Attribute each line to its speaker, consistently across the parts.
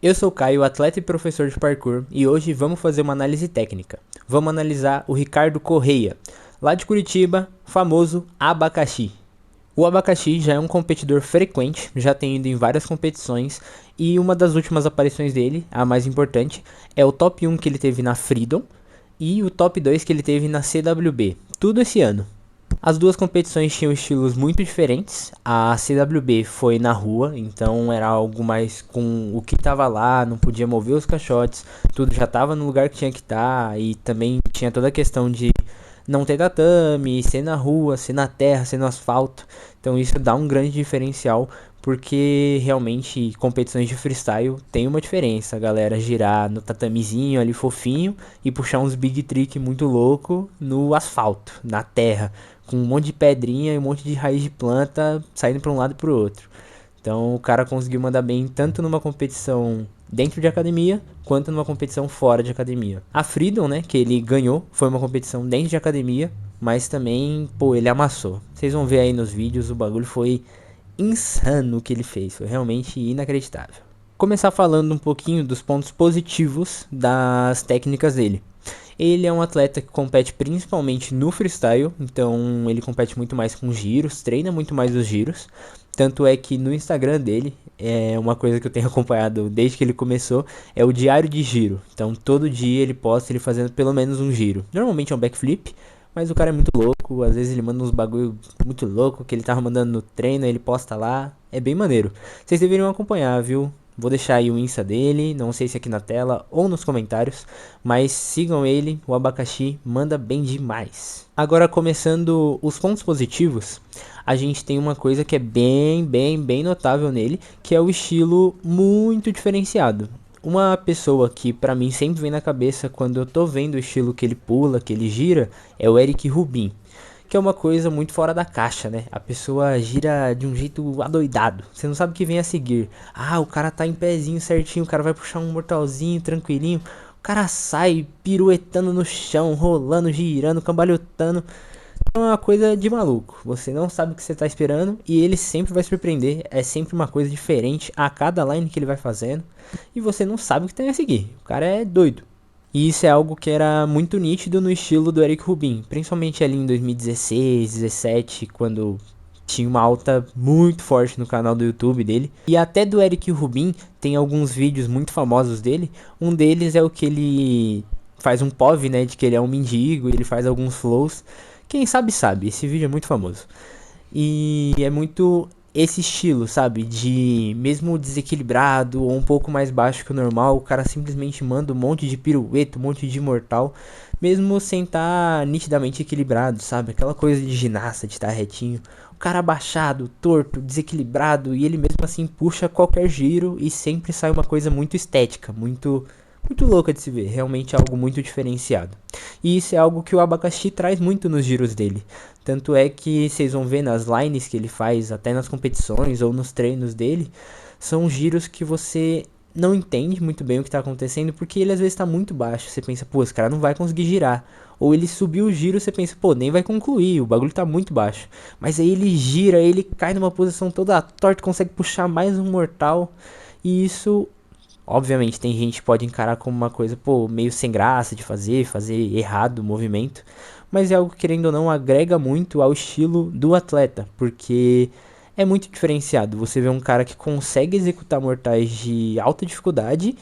Speaker 1: Eu sou o Caio, atleta e professor de parkour, e hoje vamos fazer uma análise técnica. Vamos analisar o Ricardo Correia, lá de Curitiba, famoso abacaxi. O abacaxi já é um competidor frequente, já tem ido em várias competições, e uma das últimas aparições dele, a mais importante, é o top 1 que ele teve na Freedom e o top 2 que ele teve na CWB, tudo esse ano. As duas competições tinham estilos muito diferentes. A CWB foi na rua, então era algo mais com o que tava lá, não podia mover os caixotes, tudo já tava no lugar que tinha que estar, e também tinha toda a questão de não ter tatame, ser na rua, ser na terra, ser no asfalto. Então isso dá um grande diferencial, porque realmente competições de freestyle tem uma diferença, a galera girar no tatamezinho ali fofinho e puxar uns big trick muito louco no asfalto, na terra, com um monte de pedrinha e um monte de raiz de planta saindo para um lado e para o outro. Então o cara conseguiu mandar bem tanto numa competição dentro de academia quanto numa competição fora de academia. A Freedom, né, que ele ganhou, foi uma competição dentro de academia, mas também, pô, ele amassou. Vocês vão ver aí nos vídeos, o bagulho foi insano o que ele fez, foi realmente inacreditável. Começar falando um pouquinho dos pontos positivos das técnicas dele. Ele é um atleta que compete principalmente no freestyle, então ele compete muito mais com giros, treina muito mais os giros. Tanto é que no Instagram dele, é uma coisa que eu tenho acompanhado desde que ele começou, é o diário de giro. Então todo dia ele posta ele fazendo pelo menos um giro. Normalmente é um backflip, mas o cara é muito louco, às vezes ele manda uns bagulho muito louco que ele tava mandando no treino, ele posta lá, é bem maneiro. Vocês deveriam acompanhar, viu? Vou deixar aí o Insta dele, não sei se aqui na tela ou nos comentários, mas sigam ele, o abacaxi manda bem demais. Agora começando os pontos positivos, a gente tem uma coisa que é bem notável nele, que é o estilo muito diferenciado. Uma pessoa que pra mim sempre vem na cabeça quando eu tô vendo o estilo que ele pula, que ele gira, é o Eric Rubin, que é uma coisa muito fora da caixa, né? A pessoa gira de um jeito adoidado. Você não sabe o que vem a seguir. Ah, o cara tá em pezinho certinho, o cara vai puxar um mortalzinho tranquilinho. O cara sai piruetando no chão, rolando, girando, cambalhotando. É uma coisa de maluco. Você não sabe o que você tá esperando e ele sempre vai surpreender. É sempre uma coisa diferente a cada line que ele vai fazendo. E você não sabe o que tem a seguir. O cara é doido. E isso é algo que era muito nítido no estilo do Eric Rubin, principalmente ali em 2016, 17, quando tinha uma alta muito forte no canal do YouTube dele. E até do Eric Rubin tem alguns vídeos muito famosos dele. Um deles é o que ele faz um POV, né, de que ele é um mendigo, ele faz alguns flows. Quem sabe sabe, esse vídeo é muito famoso. E é muito esse estilo, sabe? De mesmo desequilibrado ou um pouco mais baixo que o normal, o cara simplesmente manda um monte de pirueta, um monte de mortal, mesmo sem estar nitidamente equilibrado, sabe? Aquela coisa de ginasta, de estar retinho. O cara abaixado, torto, desequilibrado, e ele mesmo assim puxa qualquer giro e sempre sai uma coisa muito estética, muito louca de se ver, realmente algo muito diferenciado. E isso é algo que o abacaxi traz muito nos giros dele. Tanto é que vocês vão ver nas lines que ele faz, até nas competições ou nos treinos dele, são giros que você não entende muito bem o que está acontecendo, porque ele às vezes está muito baixo. Você pensa, pô, esse cara não vai conseguir girar. Ou ele subiu o giro, você pensa, pô, nem vai concluir, o bagulho tá muito baixo. Mas aí ele gira, ele cai numa posição toda torta, consegue puxar mais um mortal. E isso, obviamente, tem gente que pode encarar como uma coisa, pô, meio sem graça de fazer errado o movimento. Mas é algo que, querendo ou não, agrega muito ao estilo do atleta, porque é muito diferenciado. Você vê um cara que consegue executar mortais de alta dificuldade,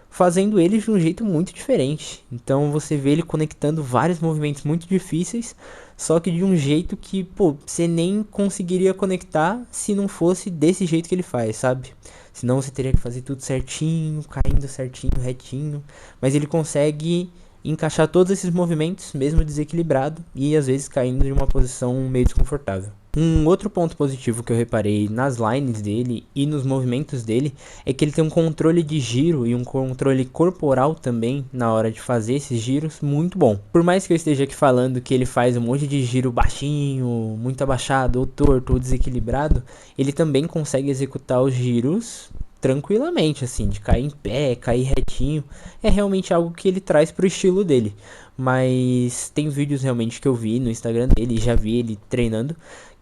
Speaker 1: fazendo eles de um jeito muito diferente. Então você vê ele conectando vários movimentos muito difíceis, só que de um jeito que, pô, você nem conseguiria conectar se não fosse desse jeito que ele faz, sabe? Senão você teria que fazer tudo certinho, caindo certinho, retinho. Mas ele consegue encaixar todos esses movimentos, mesmo desequilibrado, e às vezes caindo de uma posição meio desconfortável. Um outro ponto positivo que eu reparei nas lines dele e nos movimentos dele é que ele tem um controle de giro e um controle corporal também na hora de fazer esses giros muito bom. Por mais que eu esteja aqui falando que ele faz um monte de giro baixinho, muito abaixado, ou torto, ou desequilibrado, ele também consegue executar os giros tranquilamente, assim, de cair em pé, cair retinho. É realmente algo que ele traz pro estilo dele. Mas tem vídeos realmente que eu vi no Instagram dele, já vi ele treinando,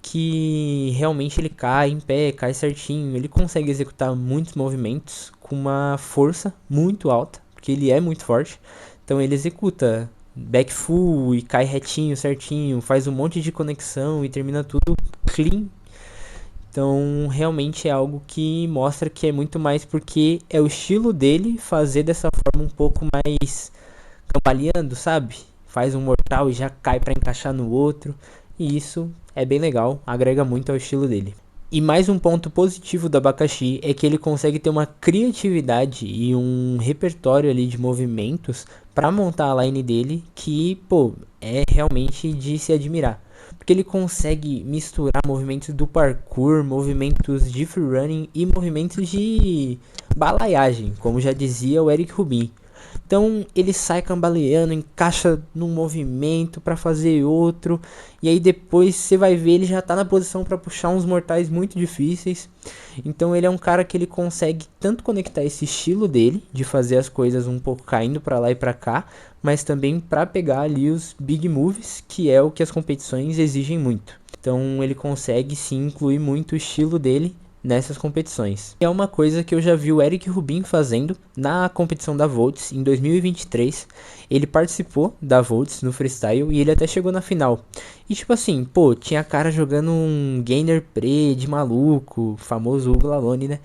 Speaker 1: que realmente ele cai em pé, cai certinho, ele consegue executar muitos movimentos com uma força muito alta, porque ele é muito forte. Então ele executa back full e cai retinho, certinho, faz um monte de conexão e termina tudo clean. Então realmente é algo que mostra que é muito mais porque é o estilo dele fazer dessa forma um pouco mais cambaleando, sabe? Faz um mortal e já cai para encaixar no outro. E isso é bem legal, agrega muito ao estilo dele. E mais um ponto positivo do Abacaxi é que ele consegue ter uma criatividade e um repertório ali de movimentos para montar a line dele que, pô, é realmente de se admirar. Porque ele consegue misturar movimentos do parkour, movimentos de freerunning e movimentos de balaiagem, como já dizia o Eric Rubin. Então ele sai cambaleando, encaixa num movimento para fazer outro, e aí depois você vai ver ele já tá na posição para puxar uns mortais muito difíceis. Então ele é um cara que ele consegue tanto conectar esse estilo dele de fazer as coisas um pouco caindo para lá e para cá, mas também para pegar ali os big moves, que é o que as competições exigem muito. Então ele consegue sim incluir muito o estilo dele nessas competições. É uma coisa que eu já vi o Eric Rubin fazendo na competição da Volts em 2023. Ele participou da Volts no freestyle e ele até chegou na final. E tipo assim, pô, tinha cara jogando um gainer pre de maluco, famoso Hugo Lalone, né?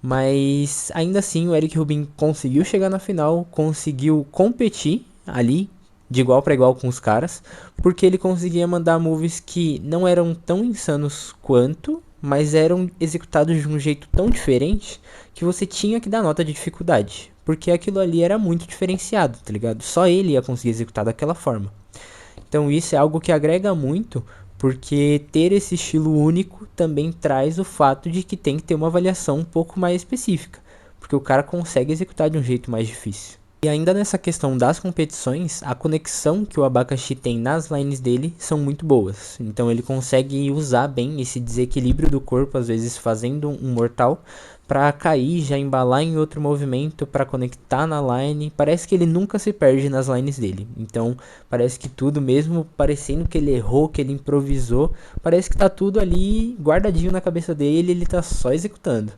Speaker 1: Mas ainda assim o Eric Rubin conseguiu chegar na final, conseguiu competir ali de igual para igual com os caras, porque ele conseguia mandar moves que não eram tão insanos quanto, mas eram executados de um jeito tão diferente que você tinha que dar nota de dificuldade, porque aquilo ali era muito diferenciado, tá ligado? Só ele ia conseguir executar daquela forma. Então isso é algo que agrega muito, porque ter esse estilo único também traz o fato de que tem que ter uma avaliação um pouco mais específica, porque o cara consegue executar de um jeito mais difícil. E ainda nessa questão das competições, a conexão que o Abacaxi tem nas lines dele são muito boas. Então ele consegue usar bem esse desequilíbrio do corpo, às vezes fazendo um mortal, para cair, já embalar em outro movimento, para conectar na line. Parece que ele nunca se perde nas lines dele. Então parece que tudo, mesmo parecendo que ele errou, que ele improvisou, parece que tá tudo ali guardadinho na cabeça dele, ele tá só executando.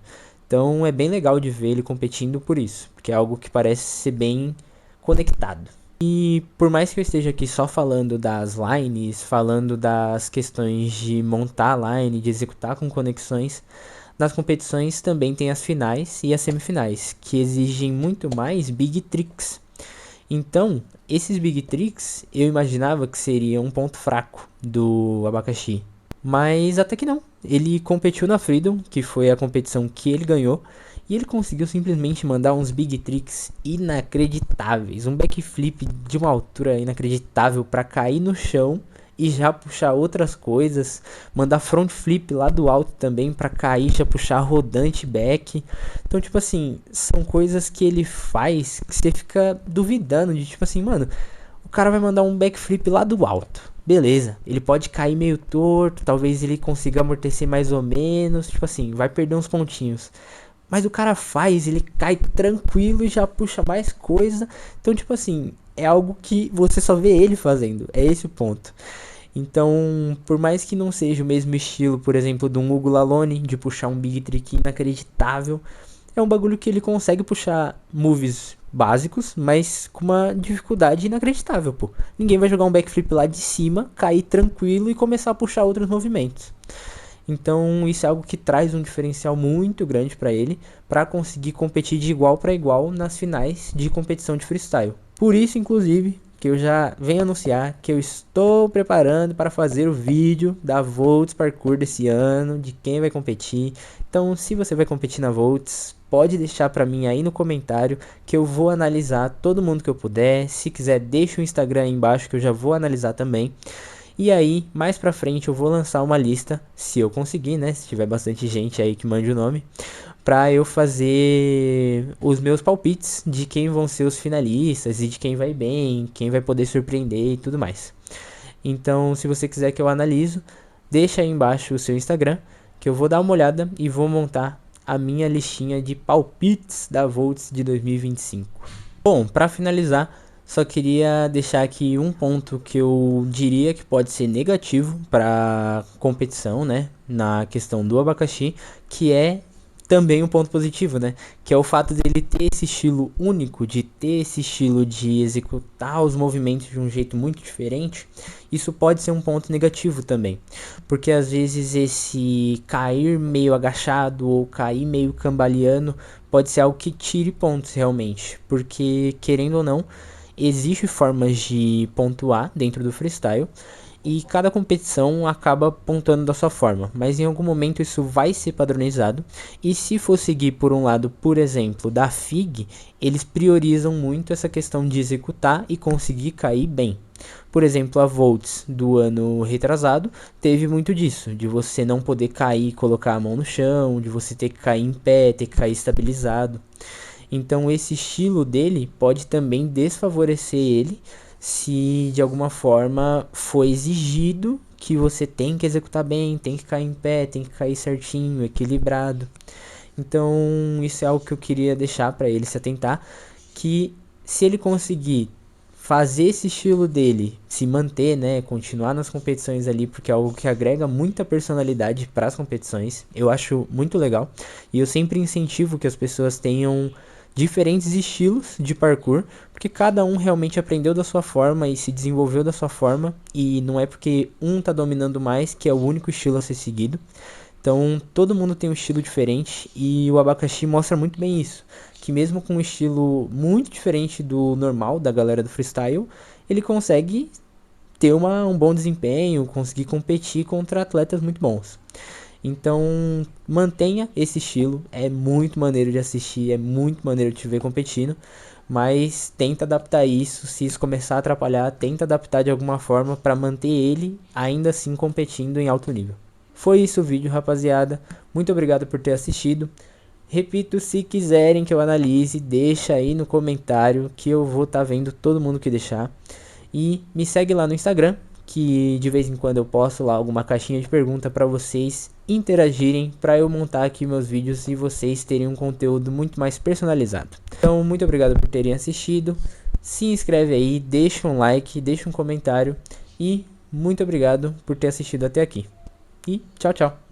Speaker 1: Então é bem legal de ver ele competindo por isso, porque é algo que parece ser bem conectado. E por mais que eu esteja aqui só falando das lines, falando das questões de montar a line, de executar com conexões, nas competições também tem as finais e as semifinais, que exigem muito mais big tricks. Então, esses big tricks eu imaginava que seria um ponto fraco do Abacaxi. Mas até que não. Ele competiu na Freedom, que foi a competição que ele ganhou, e ele conseguiu simplesmente mandar uns big tricks inacreditáveis, um backflip de uma altura inacreditável para cair no chão e já puxar outras coisas, mandar front flip lá do alto também para cair, já puxar rodante back. Então, tipo assim, são coisas que ele faz que você fica duvidando de, tipo assim, mano, o cara vai mandar um backflip lá do alto. Beleza, ele pode cair meio torto, talvez ele consiga amortecer mais ou menos, tipo assim, vai perder uns pontinhos. Mas o cara faz, ele cai tranquilo e já puxa mais coisa. Então, tipo assim, é algo que você só vê ele fazendo, é esse o ponto. Então, por mais que não seja o mesmo estilo, por exemplo, de um Hugo Lalone, de puxar um big trick inacreditável, é um bagulho que ele consegue puxar moves básicos, mas com uma dificuldade inacreditável, pô. Ninguém vai jogar um backflip lá de cima, cair tranquilo e começar a puxar outros movimentos. Então isso é algo que traz um diferencial muito grande para ele, para conseguir competir de igual para igual nas finais de competição de freestyle. Por isso, inclusive, que eu já venho anunciar que eu estou preparando para fazer o vídeo da Volts Parkour desse ano, de quem vai competir. Então, se você vai competir na Volts, pode deixar para mim aí no comentário que eu vou analisar todo mundo que eu puder. Se quiser, deixa o Instagram aí embaixo que eu já vou analisar também. E aí, mais pra frente eu vou lançar uma lista, se eu conseguir, né, se tiver bastante gente aí que mande o nome, pra eu fazer os meus palpites de quem vão ser os finalistas e de quem vai bem, quem vai poder surpreender e tudo mais. Então, se você quiser que eu analiso, deixa aí embaixo o seu Instagram, que eu vou dar uma olhada e vou montar a minha listinha de palpites da Volts de 2025. Bom, pra finalizar, Só queria deixar aqui um ponto que eu diria que pode ser negativo para competição, né, na questão do abacaxi, que é também um ponto positivo, né, que é o fato dele ter esse estilo único, de ter esse estilo de executar os movimentos de um jeito muito diferente. Isso pode ser um ponto negativo também, porque às vezes esse cair meio agachado ou cair meio cambaleando pode ser algo que tire pontos realmente, porque querendo ou não, existem formas de pontuar dentro do freestyle e cada competição acaba pontuando da sua forma, mas em algum momento isso vai ser padronizado. E se for seguir por um lado, por exemplo, da FIG, eles priorizam muito essa questão de executar e conseguir cair bem. Por exemplo, a Volts do ano retrasado teve muito disso, de você não poder cair e colocar a mão no chão, de você ter que cair em pé, ter que cair estabilizado. Então esse estilo dele pode também desfavorecer ele se de alguma forma for exigido que você tem que executar bem, tem que cair em pé, tem que cair certinho, equilibrado. Então isso é algo que eu queria deixar para ele se atentar, que se ele conseguir fazer esse estilo dele se manter, né, continuar nas competições ali, porque é algo que agrega muita personalidade para as competições, eu acho muito legal. E eu sempre incentivo que as pessoas tenham diferentes estilos de parkour, porque cada um realmente aprendeu da sua forma e se desenvolveu da sua forma, e não é porque um tá dominando mais que é o único estilo a ser seguido. Então todo mundo tem um estilo diferente e o abacaxi mostra muito bem isso, que mesmo com um estilo muito diferente do normal da galera do freestyle, ele consegue ter um bom desempenho, conseguir competir contra atletas muito bons. Então mantenha esse estilo, é muito maneiro de assistir, é muito maneiro de te ver competindo, mas tenta adaptar isso, se isso começar a atrapalhar, tenta adaptar de alguma forma para manter ele ainda assim competindo em alto nível. Foi isso o vídeo, rapaziada, muito obrigado por ter assistido. Repito, se quiserem que eu analise, deixa aí no comentário que eu vou estar vendo todo mundo que deixar. E me segue lá no Instagram, que de vez em quando eu posto lá alguma caixinha de pergunta para vocês interagirem, para eu montar aqui meus vídeos e vocês terem um conteúdo muito mais personalizado. Então, muito obrigado por terem assistido. Se inscreve aí, deixa um like, deixa um comentário e muito obrigado por ter assistido até aqui. E tchau, tchau.